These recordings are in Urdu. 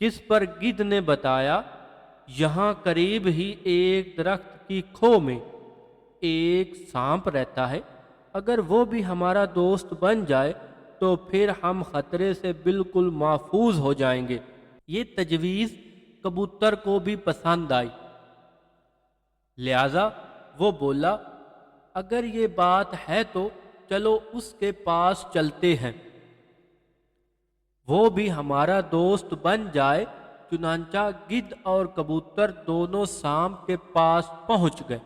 جس پر گدھ نے بتایا یہاں قریب ہی ایک درخت کی کھو میں ایک سانپ رہتا ہے، اگر وہ بھی ہمارا دوست بن جائے تو پھر ہم خطرے سے بالکل محفوظ ہو جائیں گے۔ یہ تجویز کبوتر کو بھی پسند آئی، لہذا وہ بولا اگر یہ بات ہے تو چلو اس کے پاس چلتے ہیں، وہ بھی ہمارا دوست بن جائے۔ چنانچہ گدھ اور کبوتر دونوں سانپ کے پاس پہنچ گئے،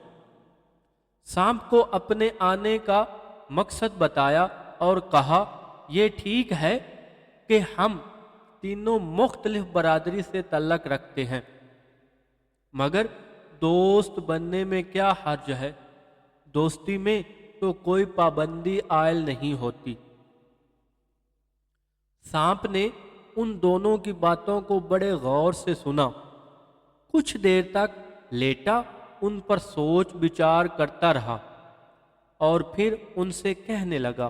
سانپ کو اپنے آنے کا مقصد بتایا اور کہا یہ ٹھیک ہے کہ ہم تینوں مختلف برادری سے تعلق رکھتے ہیں، مگر دوست بننے میں کیا حرج ہے؟ دوستی میں تو کوئی پابندی عائل نہیں ہوتی۔ سانپ نے ان دونوں کی باتوں کو بڑے غور سے سنا، کچھ دیر تک لیٹا ان پر سوچ بچار کرتا رہا اور پھر ان سے کہنے لگا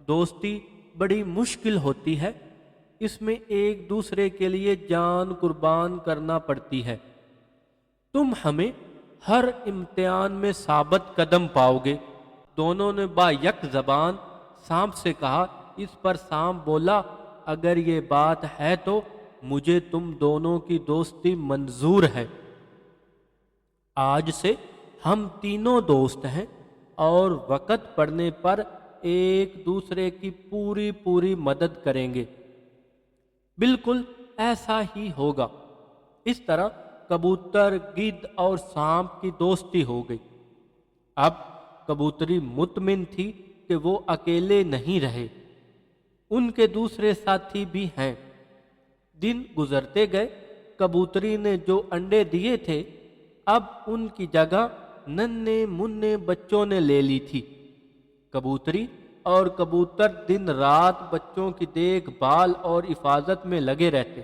دوستی بڑی مشکل ہوتی ہے، اس میں ایک دوسرے کے لیے جان قربان کرنا پڑتی ہے، تم ہمیں ہر امتحان میں ثابت قدم پاؤ گے۔ دونوں نے با یک زبان سانپ سے کہا۔ اس پر سانپ بولا اگر یہ بات ہے تو مجھے تم دونوں کی دوستی منظور ہے، آج سے ہم تینوں دوست ہیں اور وقت پڑنے پر ایک دوسرے کی پوری مدد کریں گے۔ بالکل ایسا ہی ہوگا۔ اس طرح کبوتر، گدھ اور سانپ کی دوستی ہو گئی۔ اب کبوتری مطمئن تھی کہ وہ اکیلے نہیں رہے، ان کے دوسرے ساتھی بھی ہیں۔ دن گزرتے گئے، کبوتری نے جو انڈے دیے تھے اب ان کی جگہ ننھے منھے بچوں نے لے لی تھی۔ کبوتری اور کبوتر دن رات بچوں کی دیکھ بھال اور حفاظت میں لگے رہتے۔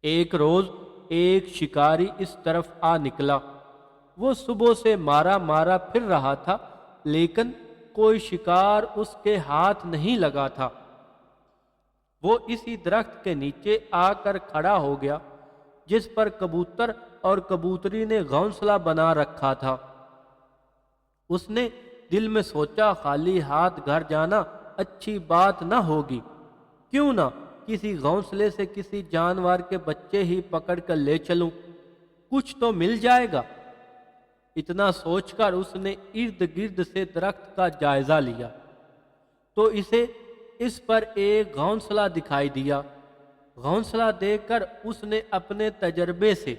ایک روز ایک شکاری اس طرف آ نکلا، وہ صبح سے مارا پھر رہا تھا لیکن کوئی شکار اس کے ہاتھ نہیں لگا تھا۔ وہ اسی درخت کے نیچے آ کر کھڑا ہو گیا جس پر کبوتر اور کبوتری نے گھونسلہ بنا رکھا تھا۔ اس نے دل میں سوچا خالی ہاتھ گھر جانا اچھی بات نہ ہوگی، کیوں نہ کسی گھونسلے سے کسی جانور کے بچے ہی پکڑ کر لے چلوں، کچھ تو مل جائے گا۔ اتنا سوچ کر اس نے ارد گرد سے درخت کا جائزہ لیا تو اسے اس پر ایک گھونسلہ دکھائی دیا۔ گھونسلہ دیکھ کر اس نے اپنے تجربے سے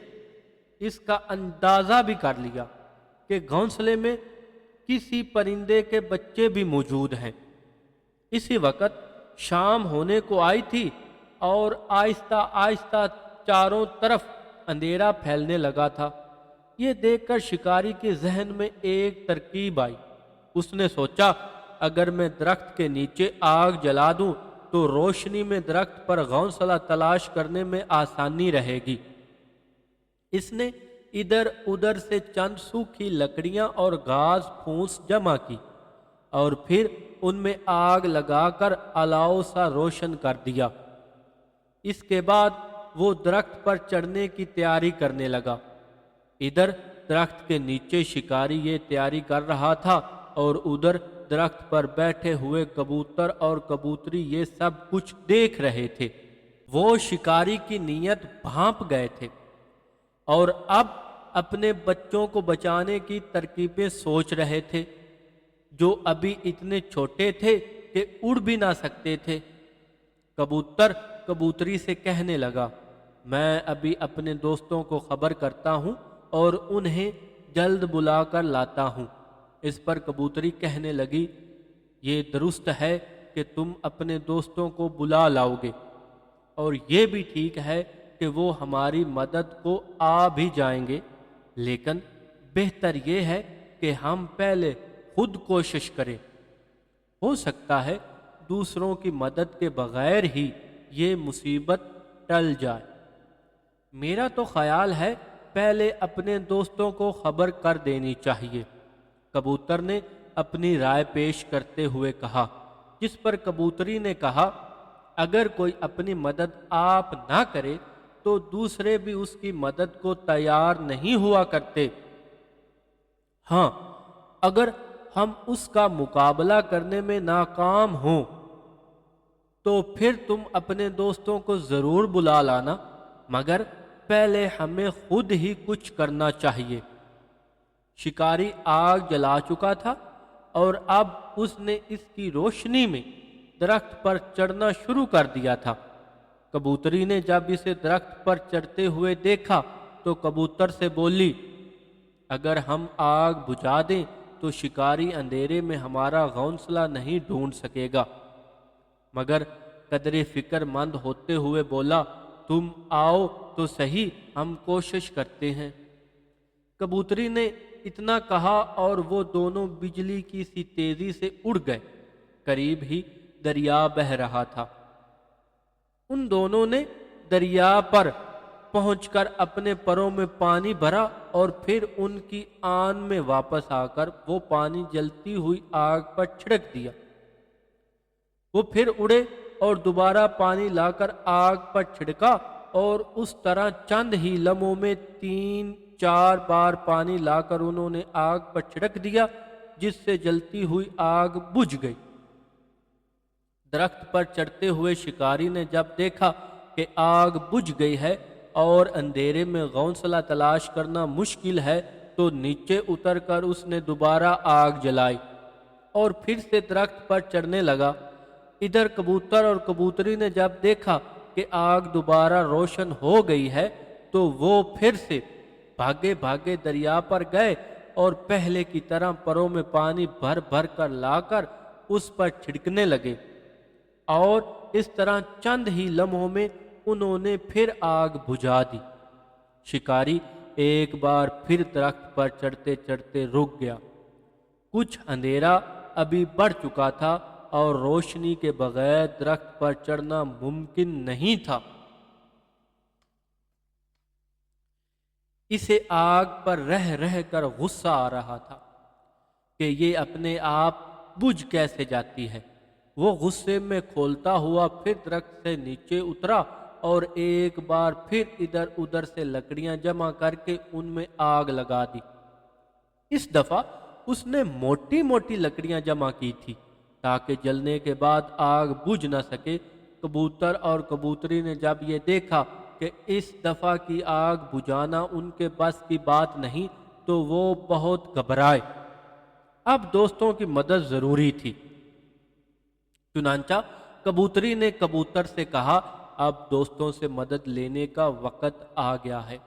اس کا اندازہ بھی کر لیا کہ گھونسلے میں کسی پرندے کے بچے بھی موجود ہیں۔ اسی وقت شام ہونے کو آئی تھی اور آہستہ آہستہ چاروں طرف اندھیرا پھیلنے لگا تھا۔ یہ دیکھ کر شکاری کے ذہن میں ایک ترکیب آئی۔ اس نے سوچا اگر میں درخت کے نیچے آگ جلا دوں تو روشنی میں درخت پر گھونسلہ تلاش کرنے میں آسانی رہے گی۔ اس نے ادھر ادھر سے چند سوکھی لکڑیاں اور گھاس پھوس جمع کی اور پھر ان میں آگ لگا کر الاؤ سا روشن کر دیا۔ اس کے بعد وہ درخت پر چڑھنے کی تیاری کرنے لگا۔ ادھر درخت کے نیچے شکاری یہ تیاری کر رہا تھا اور ادھر درخت پر بیٹھے ہوئے کبوتر اور کبوتری یہ سب کچھ دیکھ رہے تھے۔ وہ شکاری کی نیت بھانپ گئے تھے اور اب اپنے بچوں کو بچانے کی ترکیبیں سوچ رہے تھے جو ابھی اتنے چھوٹے تھے کہ اڑ بھی نہ سکتے تھے۔ کبوتر کبوتری سے کہنے لگا میں ابھی اپنے دوستوں کو خبر کرتا ہوں اور انہیں جلد بلا کر لاتا ہوں۔ اس پر کبوتری کہنے لگی یہ درست ہے کہ تم اپنے دوستوں کو بلا لاؤ گے اور یہ بھی ٹھیک ہے کہ وہ ہماری مدد کو آ بھی جائیں گے، لیکن بہتر یہ ہے کہ ہم پہلے خود کوشش کریں، ہو سکتا ہے دوسروں کی مدد کے بغیر ہی یہ مصیبت ٹل جائے۔ میرا تو خیال ہے پہلے اپنے دوستوں کو خبر کر دینی چاہیے، کبوتر نے اپنی رائے پیش کرتے ہوئے کہا، جس پر کبوتری نے کہا اگر کوئی اپنی مدد آپ نہ کرے تو دوسرے بھی اس کی مدد کو تیار نہیں ہوا کرتے۔ ہاں، اگر ہم اس کا مقابلہ کرنے میں ناکام ہوں تو پھر تم اپنے دوستوں کو ضرور بلا لانا، مگر پہلے ہمیں خود ہی کچھ کرنا چاہیے۔ شکاری آگ جلا چکا تھا اور اب اس نے اس کی روشنی میں درخت پر چڑھنا شروع کر دیا تھا۔ کبوتری نے جب اسے درخت پر چڑھتے ہوئے دیکھا تو کبوتر سے بولی، اگر ہم آگ بجھا دیں تو شکاری اندھیرے میں ہمارا گھونسلہ نہیں ڈھونڈ سکے گا۔ مگر قدرے فکر مند ہوتے ہوئے بولا، تم آؤ تو صحیح، ہم کوشش کرتے ہیں۔ کبوتری نے اتنا کہا اور وہ دونوں بجلی کی سی تیزی سے اڑ گئے۔ قریب ہی دریا بہہ رہا تھا۔ ان دونوں نے دریا پر پہنچ کر اپنے پروں میں پانی بھرا اور پھر ان کی آن میں واپس آ کر وہ پانی جلتی ہوئی آگ پر چھڑک دیا۔ وہ پھر اڑے اور دوبارہ پانی لا کر آگ پر چھڑکا اور اس طرح چند ہی لمحوں میں 3-4 بار پانی لا کر انہوں نے آگ پر چھڑک دیا، جس سے جلتی ہوئی آگ بجھ گئی۔ درخت پر چڑھتے ہوئے شکاری نے جب دیکھا کہ آگ بجھ گئی ہے اور اندھیرے میں گھونسلہ تلاش کرنا مشکل ہے تو نیچے اتر کر اس نے دوبارہ آگ جلائی اور پھر سے درخت پر چڑھنے لگا۔ ادھر کبوتر اور کبوتری نے جب دیکھا کہ آگ دوبارہ روشن ہو گئی ہے تو وہ پھر سے بھاگے بھاگے دریا پر گئے اور پہلے کی طرح پروں میں پانی بھر بھر کر لا کر اس پر چھڑکنے لگے، اور اس طرح چند ہی لمحوں میں انہوں نے پھر آگ بجھا دی۔ شکاری ایک بار پھر درخت پر چڑھتے چڑھتے رک گیا۔ کچھ اندھیرا ابھی بڑھ چکا تھا اور روشنی کے بغیر درخت پر چڑھنا ممکن نہیں تھا۔ اسے آگ پر رہ رہ کر غصہ آ رہا تھا کہ یہ اپنے آپ بجھ کیسے جاتی ہے۔ وہ غصے میں کھولتا ہوا پھر درخت سے نیچے اترا اور ایک بار پھر ادھر ادھر سے لکڑیاں جمع کر کے ان میں آگ لگا دی۔ اس دفعہ اس نے موٹی موٹی لکڑیاں جمع کی تھی تاکہ جلنے کے بعد آگ بجھ نہ سکے۔ کبوتر اور کبوتری نے جب یہ دیکھا کہ اس دفعہ کی آگ بجھانا ان کے بس کی بات نہیں تو وہ بہت گھبرائے۔ اب دوستوں کی مدد ضروری تھی۔ چنانچہ کبوتری نے کبوتر سے کہا، اب دوستوں سے مدد لینے کا وقت آ گیا ہے،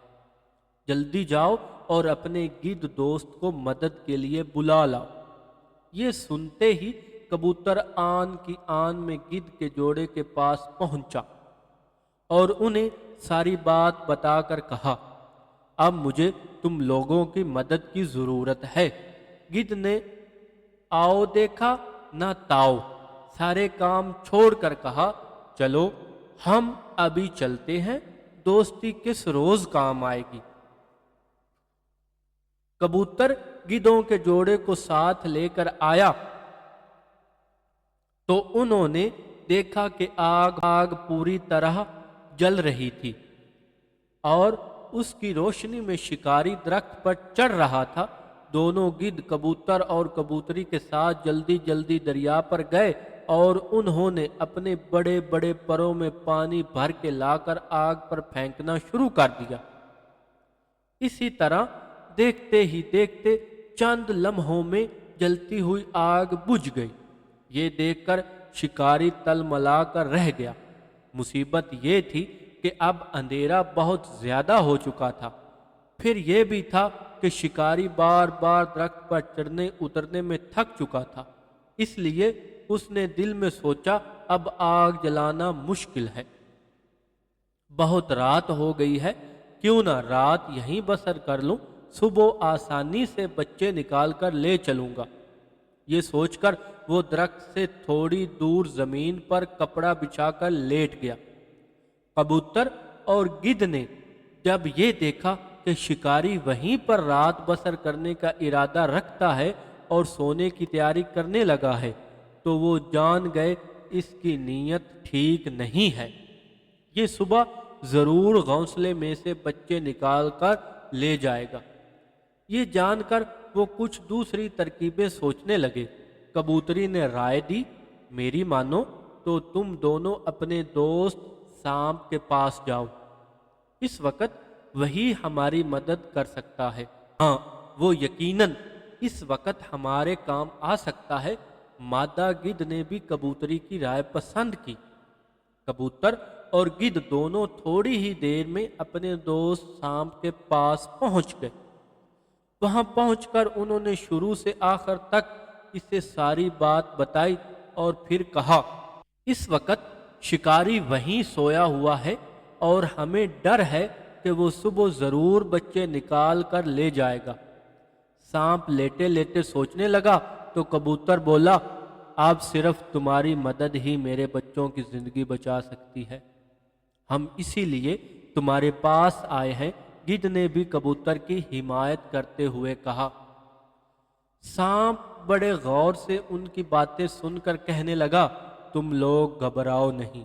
جلدی جاؤ اور اپنے گدھ دوست کو مدد کے لیے بلا لاؤ۔ یہ سنتے ہی کبوتر آن کی آن میں گدھ کے جوڑے کے پاس پہنچا اور انہیں ساری بات بتا کر کہا، اب مجھے تم لوگوں کی مدد کی ضرورت ہے۔ گدھ نے آؤ دیکھا نہ تاؤ، سارے کام چھوڑ کر کہا، چلو ہم ابھی چلتے ہیں، دوستی کس روز کام آئے گی۔ کبوتر گدھوں کے جوڑے کو ساتھ لے کر آیا تو انہوں نے دیکھا کہ آگ پوری طرح جل رہی تھی اور اس کی روشنی میں شکاری درخت پر چڑھ رہا تھا۔ دونوں گدھ کبوتر اور کبوتری کے ساتھ جلدی جلدی دریا پر گئے اور انہوں نے اپنے بڑے بڑے پروں میں پانی بھر کے لا کر آگ پر پھینکنا شروع کر دیا۔ اسی طرح دیکھتے ہی دیکھتے چند لمحوں میں جلتی ہوئی آگ بجھ گئی۔ یہ دیکھ کر شکاری تلملا کر رہ گیا۔ مصیبت یہ تھی کہ اب اندھیرا بہت زیادہ ہو چکا تھا، پھر یہ بھی تھا کہ شکاری بار بار درخت پر چڑھنے اترنے میں تھک چکا تھا، اس لیے اس نے دل میں سوچا اب آگ جلانا مشکل ہے، بہت رات ہو گئی ہے، کیوں نہ رات یہیں بسر کر لوں، صبح آسانی سے بچے نکال کر لے چلوں گا۔ یہ سوچ کر وہ درخت سے تھوڑی دور زمین پر کپڑا بچھا کر لیٹ گیا۔ کبوتر اور گدھ نے جب یہ دیکھا کہ شکاری وہیں پر رات بسر کرنے کا ارادہ رکھتا ہے اور سونے کی تیاری کرنے لگا ہے تو وہ جان گئے اس کی نیت ٹھیک نہیں ہے، یہ صبح ضرور گھونسلے میں سے بچے نکال کر لے جائے گا۔ یہ جان کر وہ کچھ دوسری ترکیبیں سوچنے لگے۔ کبوتری نے رائے دی، میری مانو تو تم دونوں اپنے دوست سانپ کے پاس جاؤ، اس وقت وہی ہماری مدد کر سکتا ہے۔ ہاں، وہ یقیناً اس وقت ہمارے کام آ سکتا ہے۔ مادہ گدھ نے بھی کبوتری کی رائے پسند کی۔ کبوتر اور گدھ دونوں تھوڑی ہی دیر میں اپنے دوست سانپ کے پاس پہنچ گئے۔ وہاں پہنچ کر انہوں نے شروع سے آخر تک اسے ساری بات بتائی اور پھر کہا، اس وقت شکاری وہیں سویا ہوا ہے اور ہمیں ڈر ہے کہ وہ صبح ضرور بچے نکال کر لے جائے گا۔ سانپ لیٹے لیٹے سوچنے لگا تو کبوتر بولا، اب صرف تمہاری مدد ہی میرے بچوں کی زندگی بچا سکتی ہے، ہم اسی لیے تمہارے پاس آئے ہیں۔ گدھ نے بھی کبوتر کی حمایت کرتے ہوئے کہا۔ سانپ بڑے غور سے ان کی باتیں سن کر کہنے لگا، تم لوگ گھبراؤ نہیں،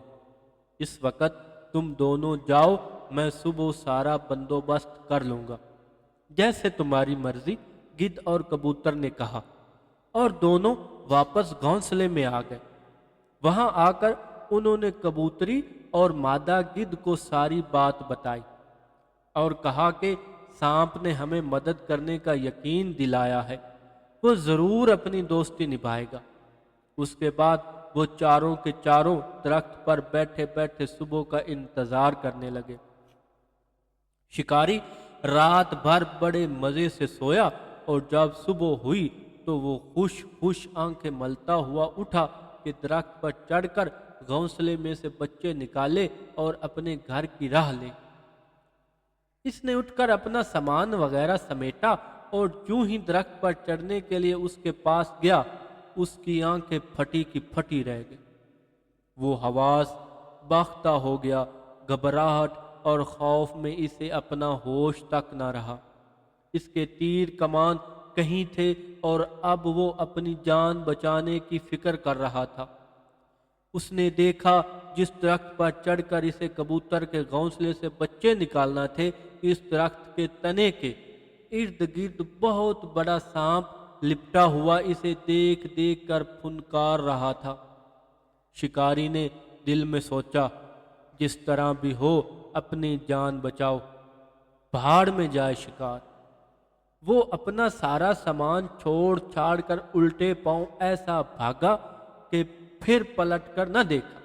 اس وقت تم دونوں جاؤ، میں صبح سارا بندوبست کر لوں گا، جیسے تمہاری مرضی۔ گدھ اور کبوتر نے کہا اور دونوں واپس گھونسلے میں آ گئے۔ وہاں آ کر انہوں نے کبوتری اور مادہ گدھ کو ساری بات بتائی اور کہا کہ سانپ نے ہمیں مدد کرنے کا یقین دلایا ہے، وہ ضرور اپنی دوستی نبھائے گا۔ اس کے بعد وہ چاروں کے چاروں درخت پر بیٹھے بیٹھے صبح کا انتظار کرنے لگے۔ شکاری رات بھر بڑے مزے سے سویا اور جب صبح ہوئی تو وہ خوش خوش آنکھیں ملتا ہوا اٹھا کہ درخت پر چڑھ کر گھونسلے میں سے بچے نکالے اور اپنے گھر کی راہ لے۔ اس نے اٹھ کر اپنا سامان وغیرہ سمیٹا اور جو ہی درخت پر چڑھنے کے لیے اس کے پاس گیا، اس کی آنکھیں پھٹی کی پھٹی رہ گئی۔ وہ حواس باختہ ہو گیا، گھبراہٹ اور خوف میں اسے اپنا ہوش تک نہ رہا۔ اس کے تیر کمان کہیں تھے اور اب وہ اپنی جان بچانے کی فکر کر رہا تھا۔ اس نے دیکھا جس درخت پر چڑھ کر اسے کبوتر کے گھونسلے سے بچے نکالنا تھے، اس درخت کے تنے کے ارد گرد بہت بڑا سانپ لپٹا ہوا اسے دیکھ دیکھ کر پھنکار رہا تھا۔ شکاری نے دل میں سوچا، جس طرح بھی ہو اپنی جان بچاؤ، بھاڑ میں جائے شکار۔ وہ اپنا سارا سامان چھوڑ چھاڑ کر الٹے پاؤں ایسا بھاگا کہ پھر پلٹ کر نہ دیکھا۔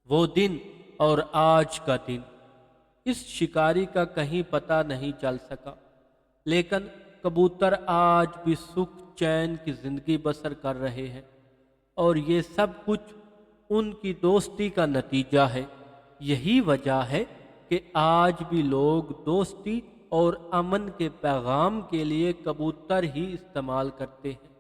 وہ دن اور آج کا دن اس شکاری کا کہیں پتہ نہیں چل سکا، لیکن کبوتر آج بھی سکھ چین کی زندگی بسر کر رہے ہیں، اور یہ سب کچھ ان کی دوستی کا نتیجہ ہے۔ یہی وجہ ہے کہ آج بھی لوگ دوستی اور امن کے پیغام کے لیے کبوتر ہی استعمال کرتے ہیں۔